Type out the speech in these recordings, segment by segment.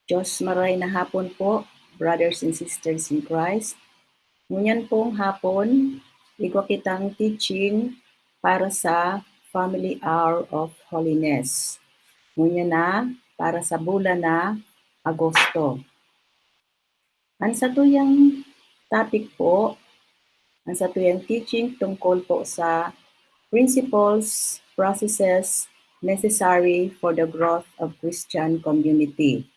Diyos maray na hapon po, brothers and sisters in Christ. Ngunyan pong hapon, igwa kitang teaching para sa Family Hour of Holiness. Ngunyan na para sa bulan na Agosto. Ang sa tuyang topic po, ang sa tuyang teaching tungkol po sa principles, processes necessary for the growth of Christian community.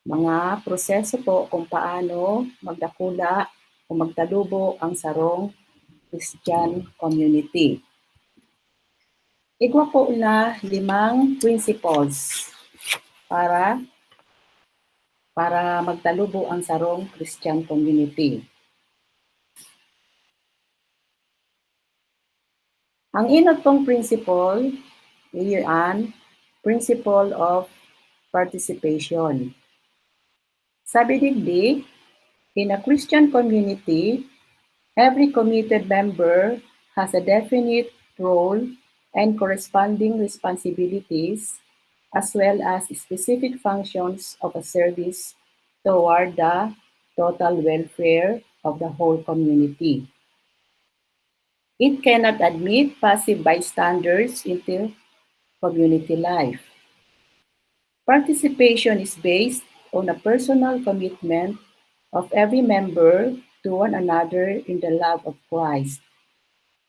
Mga proseso po kung paano magdakula o magtalubo ang sarong Christian community. Igwa po na 5 principles para magtalubo ang sarong Christian community. Ang inot pong principle, iyan, principle of participation. Sabi digdi, in a Christian community, every committed member has a definite role and corresponding responsibilities, as well as specific functions of a service toward the total welfare of the whole community. It cannot admit passive bystanders into community life. Participation is based on a personal commitment of every member to one another in the love of Christ.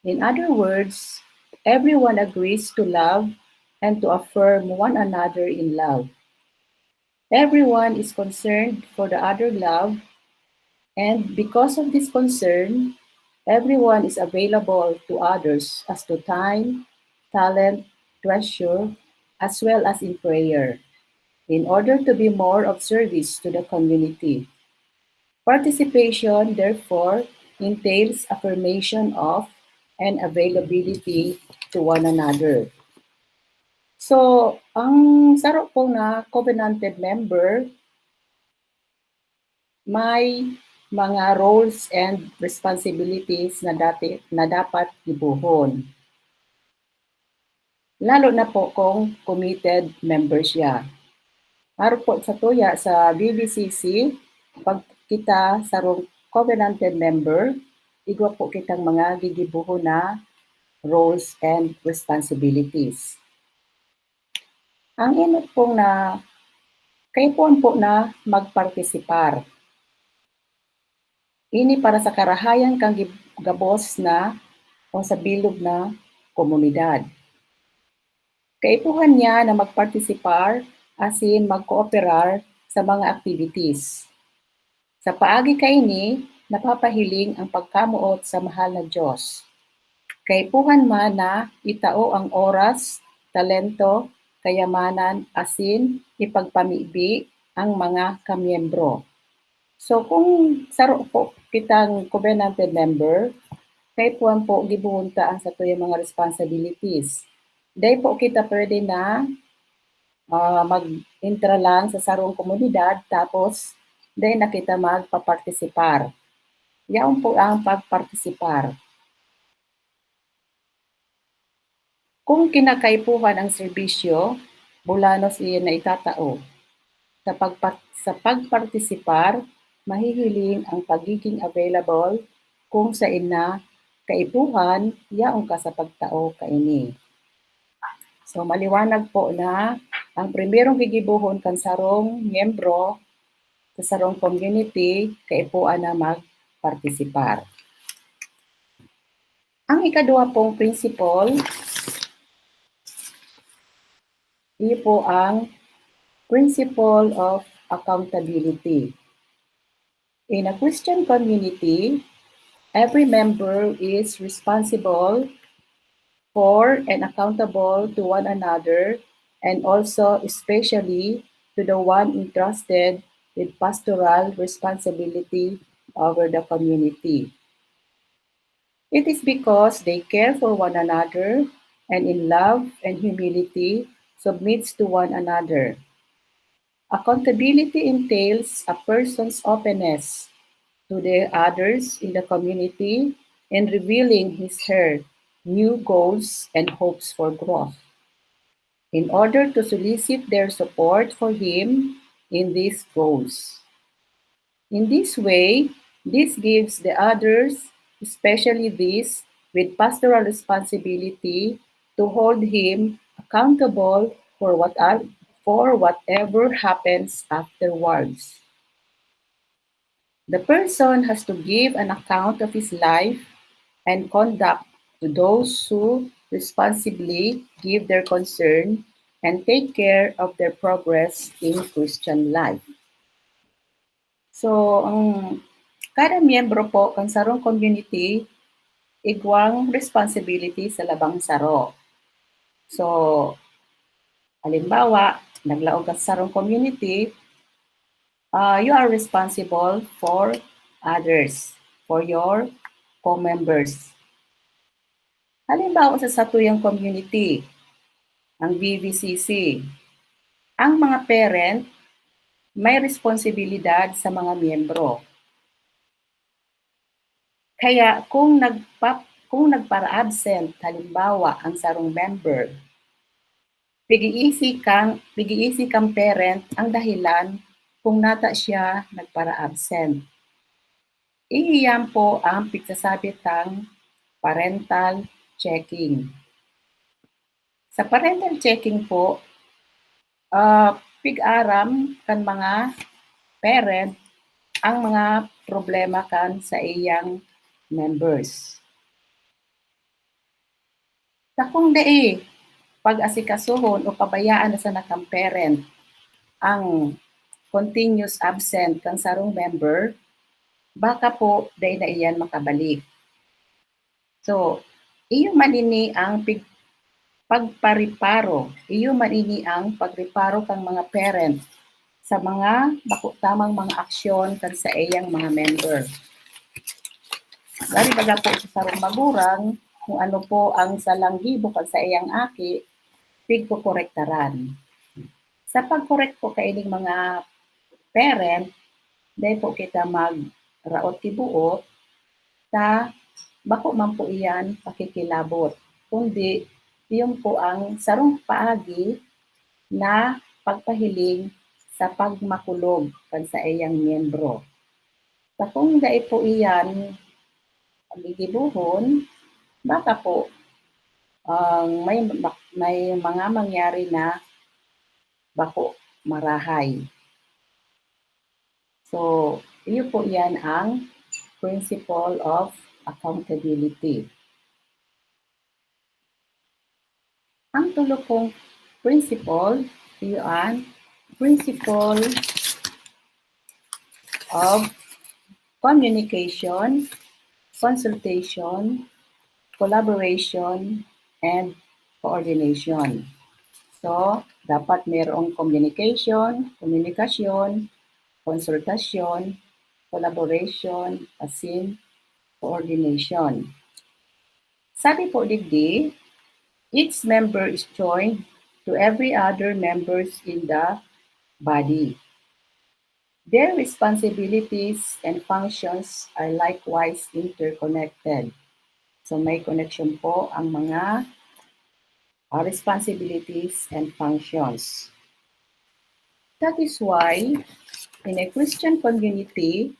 In other words, everyone agrees to love and to affirm one another in love. Everyone is concerned for the other love, and because of this concern, everyone is available to others as to time, talent, treasure, as well as in prayer, in order to be more of service to the community. Participation, therefore, entails affirmation of and availability to one another. So, ang saro po na covenanted member, may mga roles and responsibilities na dapat ibuhon. Lalo na po kung committed member siya. Aro po sa tuya sa BBCC, pag kita sarong covenanted member, igwa po kitang mga gigibuhon na roles and responsibilities. Ang inot pong na kayo po na magpartisipar. Ini para sa karahayan kang gabos na o sa bilog na komunidad. Kaipuhan niya na magpartisipar asin magkooperar sa mga activities. Sa paagi kaini, napapahiling ang pagkamuot sa mahal na Diyos. Kaipuhan man na itao ang oras, talento, kayamanan, asin ipagpamibi ang mga kamiyembro. So kung saro po kitang covenanted member, kaipuhan po gibuhunta ang sa tuyang mga responsibilities. Dahil po kita pwede na mag-intra lang sa sarong komunidad, tapos dahil na kita magpapartisipar. Yaon po ang pagpartisipar. Kung kinakaipuhan ang serbisyo, bulanos iyan na itatao. Sa pagpartisipar, mahihiling ang pagiging available kung sa ina kaipuhan, yaong ka sa pagtao kaini. So maliwanag po na ang primerong gigibuhon kan sarong miyembro sa sarong community, kaipuan na magpartisipar. Ang ikaduha pong principle, iyon po ang principle of accountability. In a Christian community, every member is responsible for and accountable to one another, and also especially to the one entrusted with pastoral responsibility over the community. It is because they care for one another and in love and humility submits to one another. Accountability entails a person's openness to the others in the community and revealing his/her new goals and hopes for growth. In order to solicit their support for him, in these goals. In this way, this gives the others, especially these with pastoral responsibility, to hold him accountable for whatever happens afterwards. The person has to give an account of his life and conduct to those who responsibly give their concern and take care of their progress in Christian life. So, ang kada miyembro po kan sarong community igwang responsibility sa labang saro. So, halimbawa, naglaog ka sa sarong community, you are responsible for others, for your co-members. Halimbawa sa satuyang community, ang VVCC, ang mga parent may responsibilidad sa mga miyembro. Kaya kung nagpara-absent halimbawa ang sarong member, pigiisi kang parent ang dahilan kung nata siya nagpara-absent. Iyan po ang pigsasabitang parental checking. Sa parental checking po, pig-aram kan mga parent ang mga problema kan sa iyang members. Sa kung dai pag-asikasuhon o pabayaan na sa nakang parent ang continuous absent kan sarong member, baka po dai na iyan makabalik. So, iyo manini ang pagpariparo, iyo manini ang pagriparo kang mga parent sa mga tamang mga aksyon kan sa iyang mga member. Dari baga po sa sarong magurang, kung ano po ang salanggibo kan sa iyang aki, pigkukorektaran. Sa pagkorek po kaining mga parent, dahil po kita magraot tibuot, ta bako man po iyan pakikilabot. Kundi, iyon po ang sarong paagi na pagpahiling sa pagmakulog kan sa iyang miyembro. Sa kung dai po iyan pagigibuhon, baka po may mga mangyari na bako marahay. So, iyo po yan ang principle of accountability. Ang tulo pong principle, iyo ang principle of communication, consultation, collaboration, and coordination. So, dapat mayroong communication, komunikasyon, konsultasyon, collaboration, asin coordination. Sabi po digdi, each member is joined to every other members in the body. Their responsibilities and functions are likewise interconnected. So may connection po ang mga responsibilities and functions. That is why in a Christian community,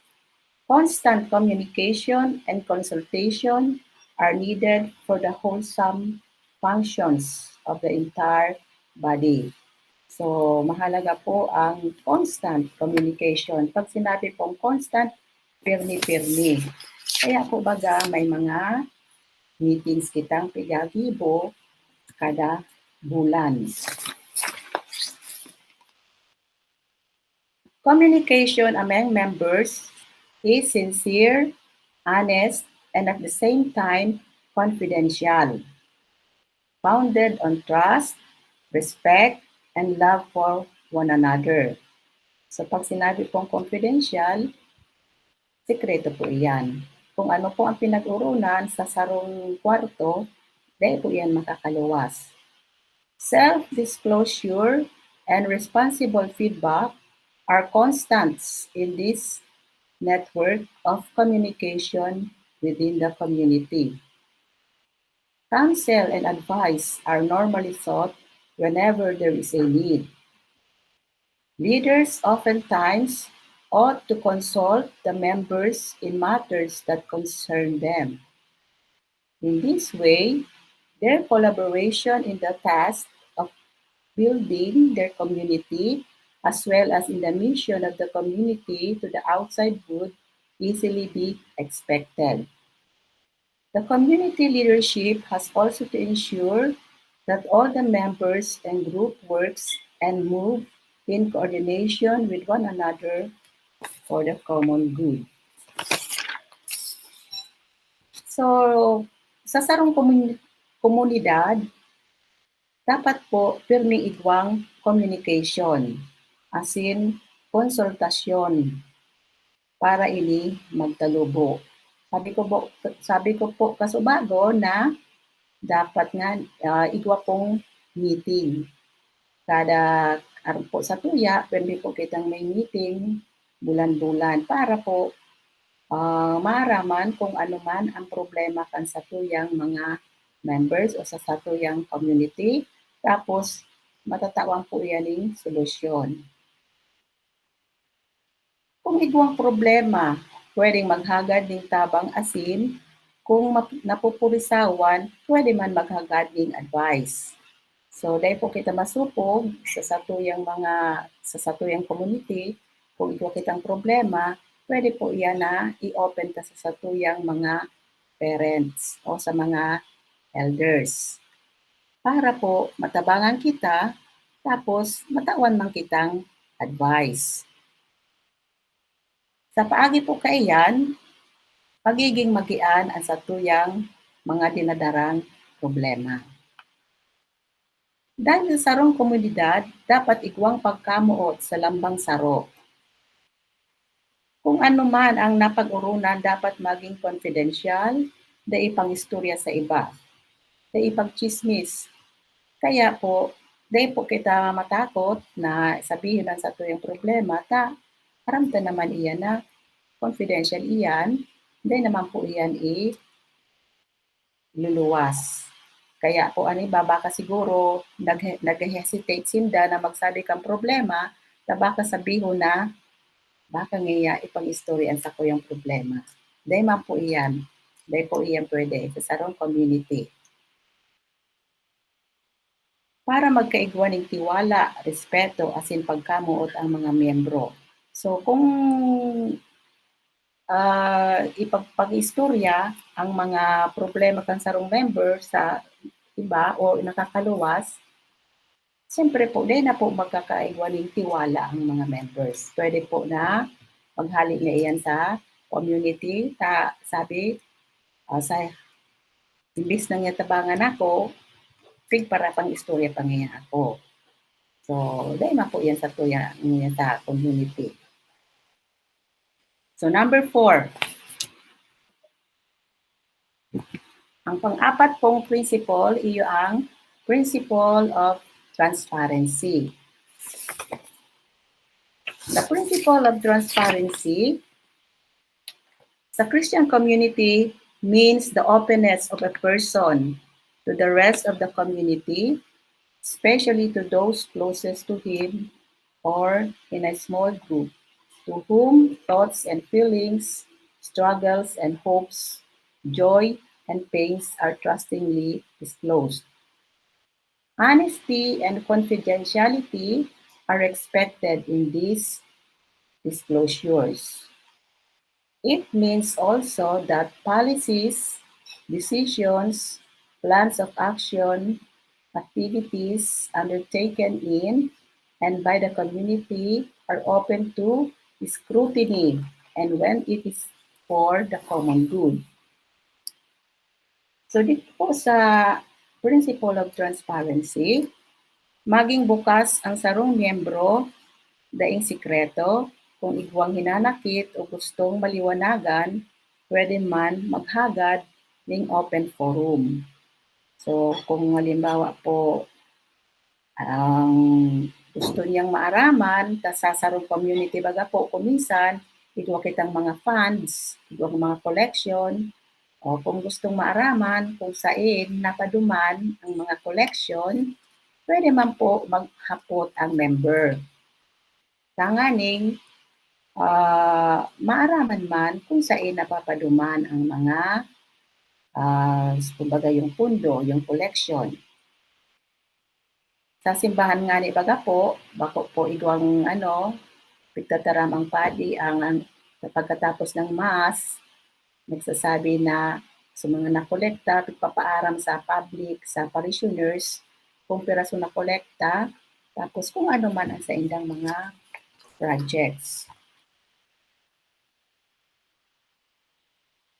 constant communication and consultation are needed for the wholesome functions of the entire body. So, mahalaga po ang constant communication. Pag sinabi pong constant, pirmi-pirmi. Kaya po baga may mga meetings kitang pigagibo kada bulan. Communication among members is sincere, honest, and at the same time confidential, founded on trust, respect, and love for one another. So pag sinabi pong confidential, sikreto po iyan. Kung ano po ang pinag-urunan sa sarong kwarto, dahil po iyan makakaluwas. Self-disclosure and responsible feedback are constants in this network of communication within the community. Counsel and advice are normally sought whenever there is a need. Leaders oftentimes ought to consult the members in matters that concern them. In this way, their collaboration in the task of building their community, as well as in the mission of the community to the outside would easily be expected. The community leadership has also to ensure that all the members and group works and move in coordination with one another for the common good. So, sa sarong komunidad, dapat po pirming igwang communication, as in konsultasyon para ini magtalubo. Sabi ko po kasubago na dapat nga igwa pong meeting. Kada aron po sa tuya, pwede po kitang may meeting bulan-bulan para po maaraman kung ano man ang problema kan sa tuyang mga members o sa satuyang community. Tapos matatawang po yaning solusyon. Kung igwang problema, pwedeng maghagad ng tabang asin. Kung napupurisawan, pwede man maghagad ng advice. So, dahil po kita masupog sa satuyang community, kung ito kitang problema, pwede po yan na i-open ka sa satuyang mga parents o sa mga elders. Para po matabangan kita, tapos matawan man kitang advice. Sa paagi po kaiyan, pagiging magian ang satuyang mga dinadarang problema. Dahil sa sarong komunidad, dapat igwang pagkamuot sa lambang saro. Kung ano man ang napag-urunan dapat maging confidential, dahil ipang-istorya sa iba, dahil ipag-chismis. Kaya po, dahil po kita matakot na sabihin ang sa tuyang problema, haramta naman iyan na confidential iyan, dahil naman po iyan luluwas. Kaya po baka siguro nag-hesitate sinda na magsabi kang problema, na baka sabihin na baka ngaya ipang-istoryan sa ko yung problema. Dahil man po iyan, pwede sa sarong community. Para magkaigwa ng tiwala, respeto, asin pagkamuot ang mga miyembro. So kung ipagpag-istorya ang mga problema kan sarong member sa iba o nakakaluwas, siyempre po, dahil na po magkakaigwa ng tiwala ang mga members. Pwede po na maghali na iyan sa community, sabi, sa imbis nang yatabangan ako, para pang istorya pangyayari ako. So, dahil na po yan sa tuya, yan sa community. So, number 4. Ang pang-apat pong principle, iyo ang principle of transparency. The principle of transparency sa Christian community means the openness of a person to the rest of the community, especially to those closest to him or in a small group, to whom thoughts and feelings, struggles and hopes, joy and pains are trustingly disclosed. Honesty and confidentiality are expected in these disclosures. It means also that policies, decisions, plans of action, activities undertaken in and by the community are open to scrutiny and when it is for the common good. So dito po sa principle of transparency, maging bukas ang sarong miyembro daing sikreto kung igwang hinanakit o gustong maliwanagan, pwede man maghagad ng open forum. So kung halimbawa po ang gusto niyang maaraman, sa sarong community baga po, kuminsan, igwa kitang mga funds, igwa mga collection, o kung gustong maaraman kung saan napaduman ang mga collection, pwede man po maghapot ang member. tanganing maaraman man kung saan napapaduman ang mga kumbaga yung pundo, yung collection. Sa simbahan nga ni baga po, bako po igwang pagtataram ang padi ang pagkatapos ng mass, nagsasabi na sa mga nakolekta, pagpapaaram sa public, sa parishioners, kung piraso na kolekta, tapos kung ano man ang sa indang mga projects.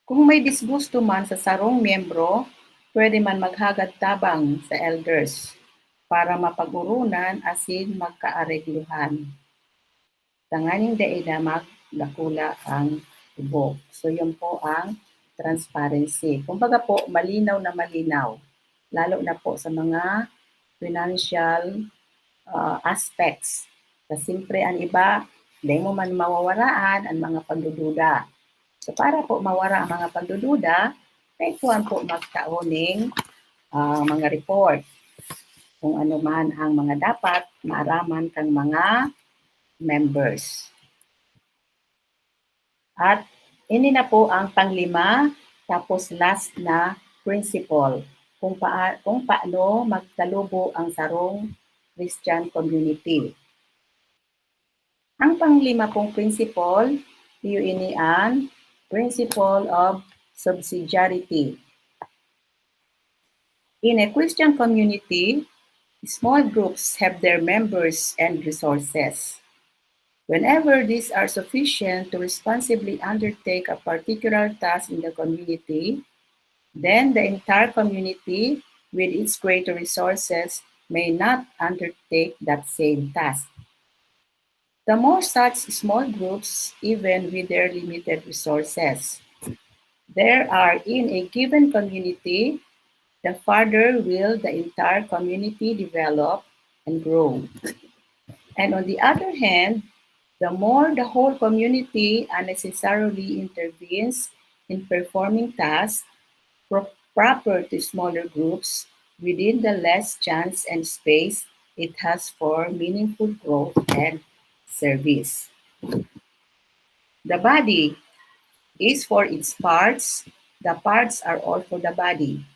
Kung may disgusto man sa sarong miyembro, pwede man maghagad tabang sa elders para mapag-urunan asin magkaaregluhan. Tanganing dai na magdakula ang tubok. So yun po ang transparency. Kumbaga po, malinaw na malinaw. Lalo na po sa mga financial aspects. Kasi siyempre ang iba, hindi mo man mawawaraan ang mga pagdududa. So para po mawara ang mga pagdududa, kay kuwan po magkaoning mga report kung ano man ang mga dapat maaraman kang mga members. At ini na po ang panglima, tapos last na principle, kung paano magtalubo ang sarong Christian community. Ang panglima pong principle, ini ang principle of subsidiarity. In a Christian community, small groups have their members and resources. Whenever these are sufficient to responsibly undertake a particular task in the community, then the entire community, with its greater resources, may not undertake that same task. The more such small groups, even with their limited resources, there are in a given community, the farther will the entire community develop and grow. And on the other hand, the more the whole community unnecessarily intervenes in performing tasks proper to smaller groups, within the less chance and space it has for meaningful growth and service. The body is for its parts, the parts are all for the body.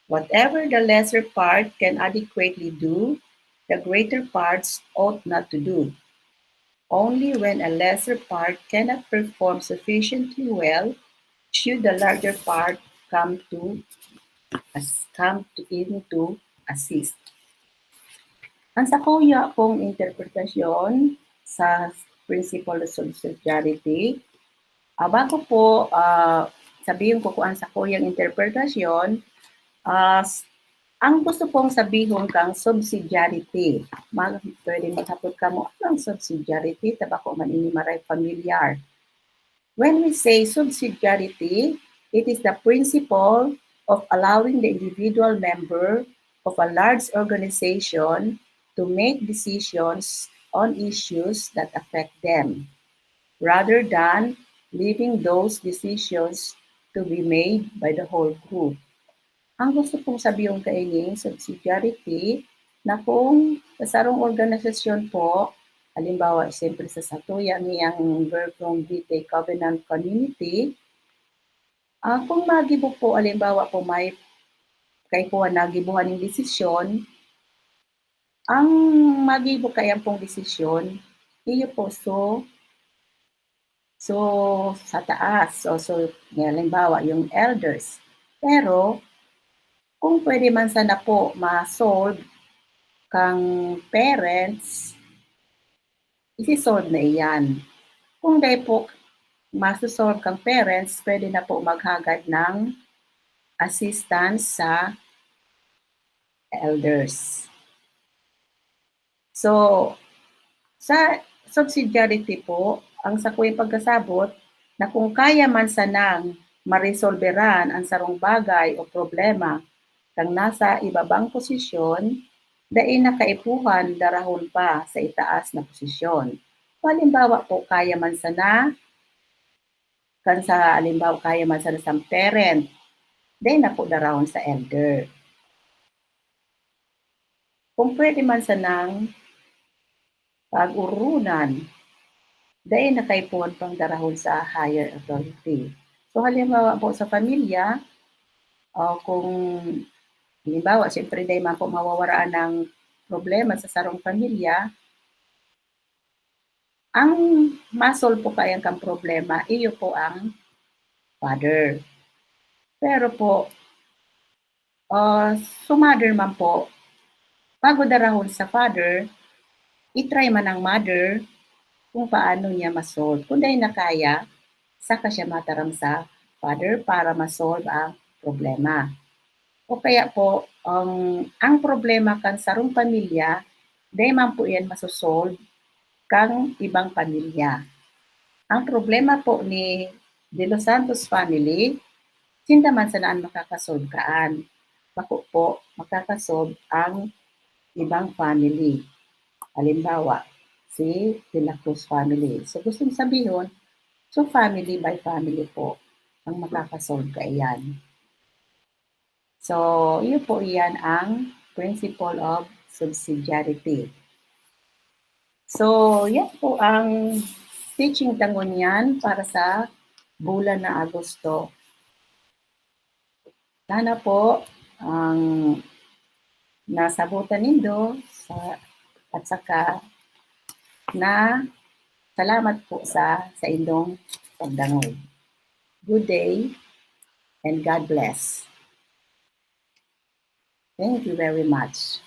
Whatever the lesser part can adequately do, the greater parts ought not to do. Only when a lesser part cannot perform sufficiently well should the larger part come in to assist. Ang sakuya pong interpretasyon sa principle of subsidiarity, bago po sabihin ko kung ang sakuyang interpretasyon, ang gusto pong sabihin kang subsidiarity, pwede maghapot ka mo, ang subsidiarity, tabako man ini maray familiar. When we say subsidiarity, it is the principle of allowing the individual member of a large organization to make decisions on issues that affect them, rather than leaving those decisions to be made by the whole group. Ang gusto pong sabihin kaining subsidiarity na kung sa sarong organisasyon po, halimbawa siyempre sa satuya niyang Vercom Vitae Covenant Community, kung magibo po, halimbawa po may kay po nagibuhan ng desisyon, ang magibo kayang pong desisyon, iyo po so sa taas, so halimbawa yung elders. Pero kung pwede man sana po ma-solve kang parents, isi-solve na iyan. Kung dahil po masosolve kang parents, pwede na po maghagad ng assistance sa elders. So, sa subsidiarity po, ang sakuyang pagkasabot na kung kaya man sanang maresolveran ang sarong bagay o problema kang nasa ibabang posisyon, dahil nakaipuhan darahon pa sa itaas na posisyon. Halimbawa po, kaya man sana, kaya man sana sa parent, dahil na po darahon sa elder. Kung pwede man sanang pag-urunan, dahil nakaipon pang darahon sa higher authority. So halimbawa po sa pamilya, kung halimbawa, siyempre dahil man po mawawaraan ng problema sa sarong pamilya, ang masol po kayang kang problema, iyo po ang father. Pero po, so mother man po, bago darahon sa father, itry man ng mother kung paano niya masolve. Kung dahil na kaya, saka siya mataram sa father para masolve ang problema. O kaya po, ang problema kan sarong pamilya, dahil man po yan masosolve kang ibang pamilya. Ang problema po ni De Los Santos family, sinda man sanaan makakasolve kaan. Bako po, makakasolve ang ibang family. Halimbawa, si De La Cruz family. So gustong sabihin, so family by family po ang makakasolve ka iyan. So, yun po iyan ang principle of subsidiarity. So, yan po ang teaching tangon yan para sa bulan na Agosto. Sana po ang nasabutan nindo at saka na salamat po sa indong pagdangog. Good day and God bless. Thank you very much.